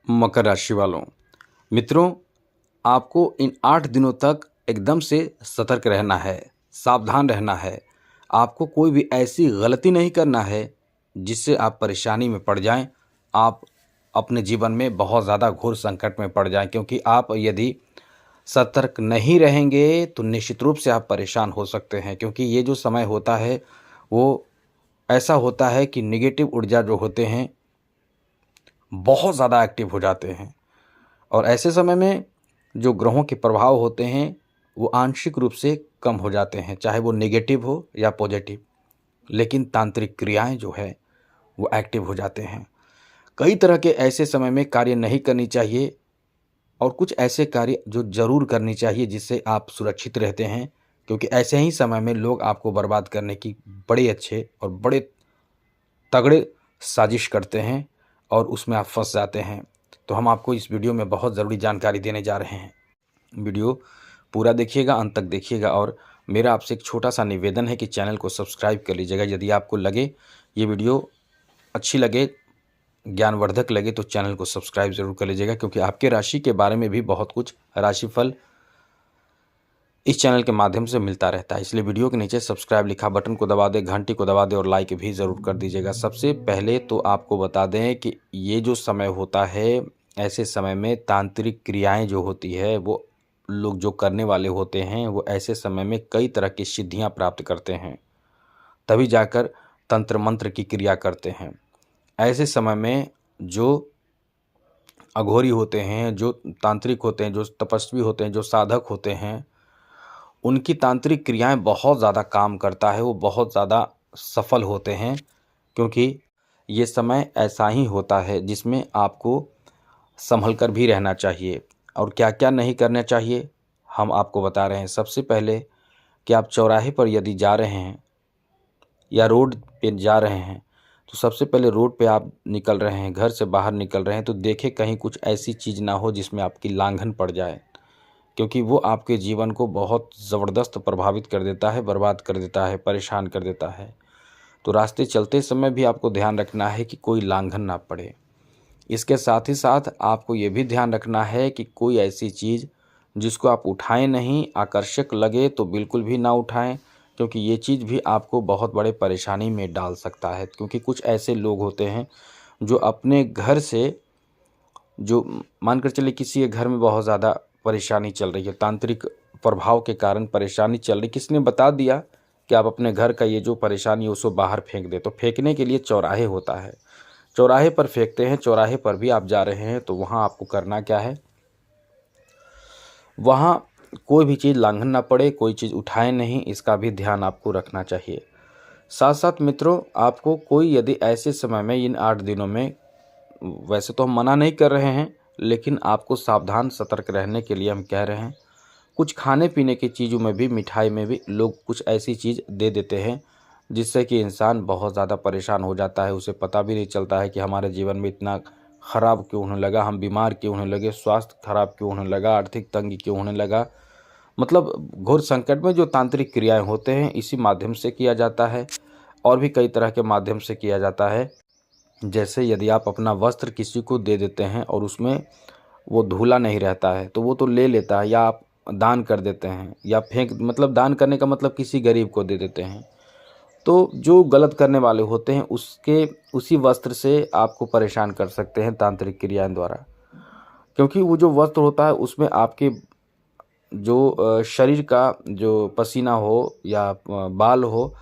मकर राशि वालों, मित्रों, आपको इन 8 दिनों तक एकदम से सतर्क रहना है, सावधान रहना है। आपको कोई भी ऐसी गलती नहीं करना है जिससे आप परेशानी में पड़ जाएं, आप अपने जीवन में बहुत ज़्यादा घोर संकट में पड़ जाएं, क्योंकि आप यदि सतर्क नहीं रहेंगे तो निश्चित रूप से आप परेशान हो सकते हैं। क्योंकि ये जो समय होता है वो ऐसा होता है कि नेगेटिव ऊर्जा जो होते हैं बहुत ज़्यादा एक्टिव हो जाते हैं, और ऐसे समय में जो ग्रहों के प्रभाव होते हैं वो आंशिक रूप से कम हो जाते हैं, चाहे वो नेगेटिव हो या पॉजिटिव। लेकिन तांत्रिक क्रियाएं जो है वो एक्टिव हो जाते हैं। कई तरह के ऐसे समय में कार्य नहीं करनी चाहिए, और कुछ ऐसे कार्य जो ज़रूर करनी चाहिए जिससे आप सुरक्षित रहते हैं, क्योंकि ऐसे ही समय में लोग आपको बर्बाद करने की बड़े अच्छे और बड़े तगड़े साजिश करते हैं और उसमें आप फंस जाते हैं। तो हम आपको इस वीडियो में बहुत ज़रूरी जानकारी देने जा रहे हैं। वीडियो पूरा देखिएगा, अंत तक देखिएगा, और मेरा आपसे एक छोटा सा निवेदन है कि चैनल को सब्सक्राइब कर लीजिएगा। यदि आपको लगे ये वीडियो अच्छी लगे, ज्ञानवर्धक लगे, तो चैनल को सब्सक्राइब ज़रूर कर लीजिएगा, क्योंकि आपके राशि के बारे में भी बहुत कुछ राशिफल इस चैनल के माध्यम से मिलता रहता है। इसलिए वीडियो के नीचे सब्सक्राइब लिखा बटन को दबा दें, घंटी को दबा दें और लाइक भी ज़रूर कर दीजिएगा। सबसे पहले तो आपको बता दें कि ये जो समय होता है, ऐसे समय में तांत्रिक क्रियाएं जो होती है वो लोग जो करने वाले होते हैं वो ऐसे समय में कई तरह की सिद्धियां प्राप्त करते हैं, तभी जाकर तंत्र मंत्र की क्रिया करते हैं। ऐसे समय में जो अघोरी होते हैं, जो तांत्रिक होते हैं, जो तपस्वी होते हैं, जो साधक होते हैं, उनकी तांत्रिक क्रियाएं बहुत ज़्यादा काम करता है, वो बहुत ज़्यादा सफल होते हैं। क्योंकि ये समय ऐसा ही होता है जिसमें आपको संभल कर भी रहना चाहिए, और क्या क्या नहीं करना चाहिए हम आपको बता रहे हैं। सबसे पहले कि आप चौराहे पर यदि जा रहे हैं या रोड पे जा रहे हैं, तो सबसे पहले रोड पे आप निकल रहे हैं, घर से बाहर निकल रहे हैं, तो देखें कहीं कुछ ऐसी चीज़ ना हो जिसमें आपकी लांघन पड़ जाए, क्योंकि वो आपके जीवन को बहुत ज़बरदस्त प्रभावित कर देता है, बर्बाद कर देता है, परेशान कर देता है। तो रास्ते चलते समय भी आपको ध्यान रखना है कि कोई लांघन ना पड़े। इसके साथ ही साथ आपको ये भी ध्यान रखना है कि कोई ऐसी चीज़ जिसको आप उठाएं नहीं, आकर्षक लगे तो बिल्कुल भी ना उठाएं, क्योंकि ये चीज़ भी आपको बहुत बड़े परेशानी में डाल सकता है। क्योंकि कुछ ऐसे लोग होते हैं जो अपने घर से, जो मानकर चले किसी के घर में बहुत ज़्यादा परेशानी चल रही है, तांत्रिक प्रभाव के कारण परेशानी चल रही, किसने बता दिया कि आप अपने घर का ये जो परेशानी है उसको बाहर फेंक दे, तो फेंकने के लिए चौराहे होता है, चौराहे पर फेंकते हैं। चौराहे पर भी आप जा रहे हैं तो वहाँ आपको करना क्या है, वहाँ कोई भी चीज़ लांघन ना पड़े, कोई चीज़ उठाए नहीं, इसका भी ध्यान आपको रखना चाहिए। साथ साथ मित्रों, आपको कोई यदि ऐसे समय में इन 8 दिनों में, वैसे तो हम मना नहीं कर रहे हैं, लेकिन आपको सावधान सतर्क रहने के लिए हम कह रहे हैं। कुछ खाने पीने की चीज़ों में भी, मिठाई में भी लोग कुछ ऐसी चीज़ दे देते हैं जिससे कि इंसान बहुत ज़्यादा परेशान हो जाता है। उसे पता भी नहीं चलता है कि हमारे जीवन में इतना ख़राब क्यों होने लगा, हम बीमार क्यों होने लगे, स्वास्थ्य खराब क्यों होने लगा, आर्थिक तंगी क्यों होने लगा। मतलब घोर संकट में जो तांत्रिक क्रियाएं होते हैं इसी माध्यम से किया जाता है, और भी कई तरह के माध्यम से किया जाता है। जैसे यदि आप अपना वस्त्र किसी को दे देते हैं और उसमें वो धुला नहीं रहता है तो वो तो ले लेता है, या आप दान कर देते हैं या फेंक, मतलब दान करने का मतलब किसी गरीब को दे देते हैं, तो जो गलत करने वाले होते हैं उसके उसी वस्त्र से आपको परेशान कर सकते हैं तांत्रिक क्रियाएं द्वारा। क्योंकि वो जो वस्त्र होता है उसमें आपके जो शरीर का जो पसीना हो या बाल हो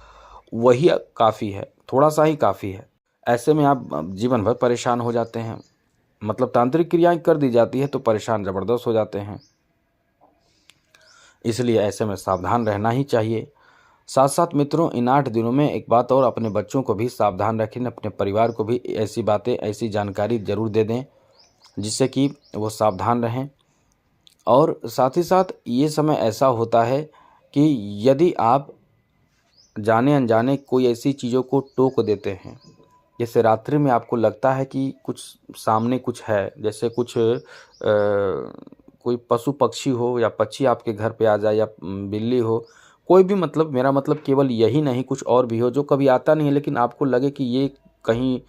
वही काफ़ी है, थोड़ा सा ही काफ़ी है। ऐसे में आप जीवन भर परेशान हो जाते हैं। मतलब तांत्रिक क्रियाएं कर दी जाती है तो परेशान ज़बरदस्त हो जाते हैं। इसलिए ऐसे में सावधान रहना ही चाहिए। साथ साथ मित्रों, इन 8 दिनों में एक बात और, अपने बच्चों को भी सावधान रखें, अपने परिवार को भी ऐसी बातें, ऐसी जानकारी ज़रूर दे दें जिससे कि वो सावधान रहें। और साथ ही साथ ये समय ऐसा होता है कि यदि आप जाने अनजाने कोई ऐसी चीज़ों को टोक देते हैं, जैसे रात्रि में आपको लगता है कि कुछ सामने कुछ है, जैसे कुछ कोई पशु पक्षी हो या पक्षी आपके घर पे आ जाए या बिल्ली हो, कोई भी, मतलब मेरा मतलब केवल यही नहीं, कुछ और भी हो जो कभी आता नहीं है, लेकिन आपको लगे कि ये कहीं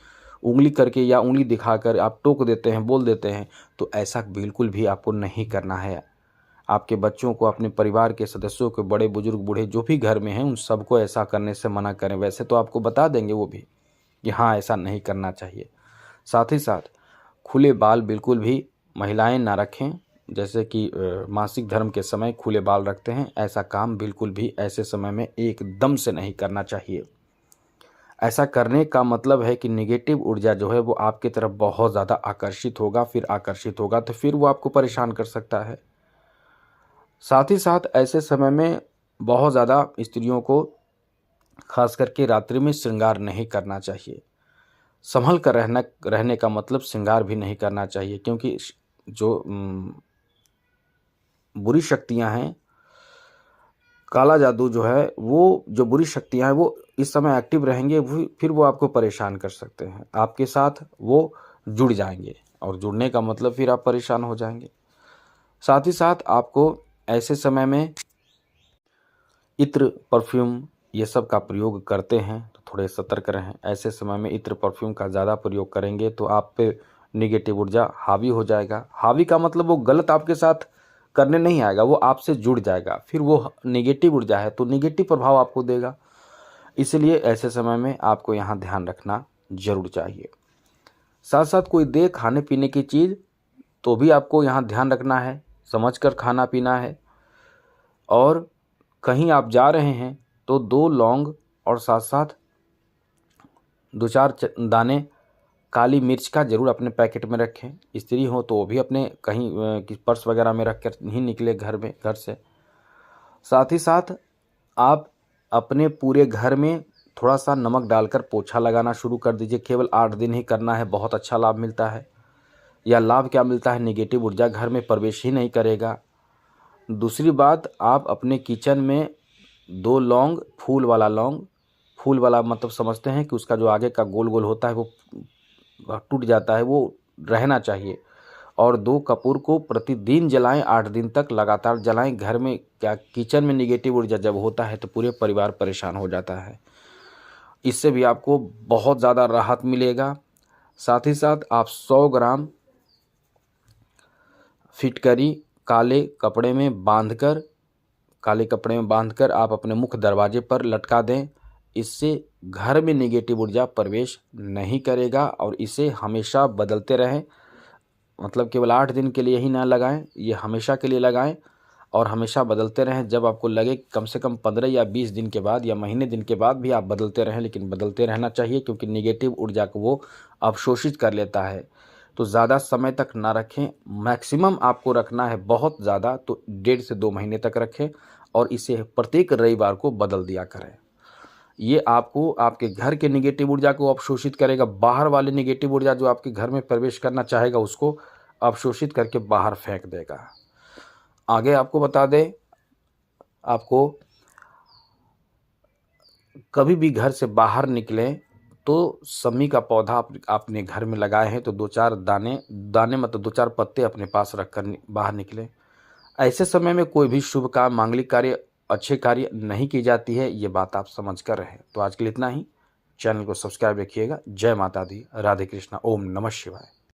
उंगली करके या उंगली दिखाकर आप टोक देते हैं, बोल देते हैं, तो ऐसा बिल्कुल भी आपको नहीं करना है। आपके बच्चों को, अपने परिवार के सदस्यों को, बड़े बुजुर्ग बूढ़े जो भी घर में हैं, उन सबको ऐसा करने से मना करें। वैसे तो आपको बता देंगे वो भी कि हाँ ऐसा नहीं करना चाहिए। साथ ही साथ खुले बाल बिल्कुल भी महिलाएं ना रखें, जैसे कि मासिक धर्म के समय खुले बाल रखते हैं, ऐसा काम बिल्कुल भी ऐसे समय में एकदम से नहीं करना चाहिए। ऐसा करने का मतलब है कि नेगेटिव ऊर्जा जो है वो आपकी तरफ बहुत ज़्यादा आकर्षित होगा, फिर आकर्षित होगा तो फिर वो आपको परेशान कर सकता है। साथ ही साथ ऐसे समय में बहुत ज़्यादा स्त्रियों को खास करके रात्रि में श्रृंगार नहीं करना चाहिए। संभल कर रहने का मतलब श्रृंगार भी नहीं करना चाहिए, क्योंकि जो बुरी शक्तियां हैं, काला जादू जो है, वो जो बुरी शक्तियां हैं वो इस समय एक्टिव रहेंगे, फिर वो आपको परेशान कर सकते हैं, आपके साथ वो जुड़ जाएंगे और जुड़ने का मतलब फिर आप परेशान हो जाएंगे। साथ ही साथ आपको ऐसे समय में इत्र, परफ्यूम ये सब का प्रयोग करते हैं तो थोड़े सतर्क रहें। ऐसे समय में इत्र, परफ्यूम का ज़्यादा प्रयोग करेंगे तो आप पे निगेटिव ऊर्जा हावी हो जाएगा। हावी का मतलब वो गलत आपके साथ करने नहीं आएगा, वो आपसे जुड़ जाएगा, फिर वो नेगेटिव ऊर्जा है तो नेगेटिव प्रभाव आपको देगा। इसलिए ऐसे समय में आपको यहाँ ध्यान रखना जरूर चाहिए। साथ साथ कोई दे खाने पीने की चीज़ तो भी आपको यहाँ ध्यान रखना है, समझ कर खाना पीना है। और कहीं आप जा रहे हैं तो 2 लौंग और साथ साथ 2-4 दाने काली मिर्च का ज़रूर अपने पैकेट में रखें। स्त्री हो तो वो भी अपने कहीं पर्स वगैरह में रख कर ही निकले घर से। साथ ही साथ आप अपने पूरे घर में थोड़ा सा नमक डालकर पोछा लगाना शुरू कर दीजिए। केवल 8 दिन ही करना है, बहुत अच्छा लाभ मिलता है। या लाभ क्या मिलता है, नेगेटिव ऊर्जा घर में प्रवेश ही नहीं करेगा। दूसरी बात, आप अपने किचन में 2 लौंग, फूल वाला मतलब समझते हैं कि उसका जो आगे का गोल गोल होता है वो टूट जाता है, वो रहना चाहिए। और 2 कपूर को प्रतिदिन जलाएं, 8 दिन तक लगातार जलाएं। घर में क्या, किचन में नेगेटिव ऊर्जा जब होता है तो पूरे परिवार परेशान हो जाता है। इससे भी आपको बहुत ज़्यादा राहत मिलेगा। साथ ही साथ आप 100 ग्राम फिटकरी काले कपड़े में बांधकर आप अपने मुख्य दरवाजे पर लटका दें। इससे घर में नेगेटिव ऊर्जा प्रवेश नहीं करेगा और इसे हमेशा बदलते रहें। मतलब केवल 8 दिन के लिए ही ना लगाएं, ये हमेशा के लिए लगाएं और हमेशा बदलते रहें। जब आपको लगे, कम से कम 15 या 20 दिन के बाद या महीने दिन के बाद भी आप बदलते रहें, लेकिन बदलते रहना चाहिए, क्योंकि नेगेटिव ऊर्जा को वो अवशोषित कर लेता है। तो ज़्यादा समय तक ना रखें, मैक्सिमम आपको रखना है बहुत ज़्यादा तो 1.5 से 2 महीने तक रखें और इसे प्रत्येक रविवार को बदल दिया करें। ये आपको आपके घर के नेगेटिव ऊर्जा को अवशोषित करेगा। बाहर वाले नेगेटिव ऊर्जा जो आपके घर में प्रवेश करना चाहेगा उसको अवशोषित करके बाहर फेंक देगा। आगे आपको बता दें, आपको कभी भी घर से बाहर निकलें तो समी का पौधा आपने घर में लगाए हैं तो 2-4 दाने मतलब 2-4 पत्ते अपने पास रखकर बाहर निकलें। ऐसे समय में कोई भी शुभ काम, मांगलिक कार्य, अच्छे कार्य नहीं की जाती है, ये बात आप समझ कर रहें। तो आज के लिए इतना ही। चैनल को सब्सक्राइब रखिएगा। जय माता दी, राधे कृष्णा, ओम नमः शिवाय।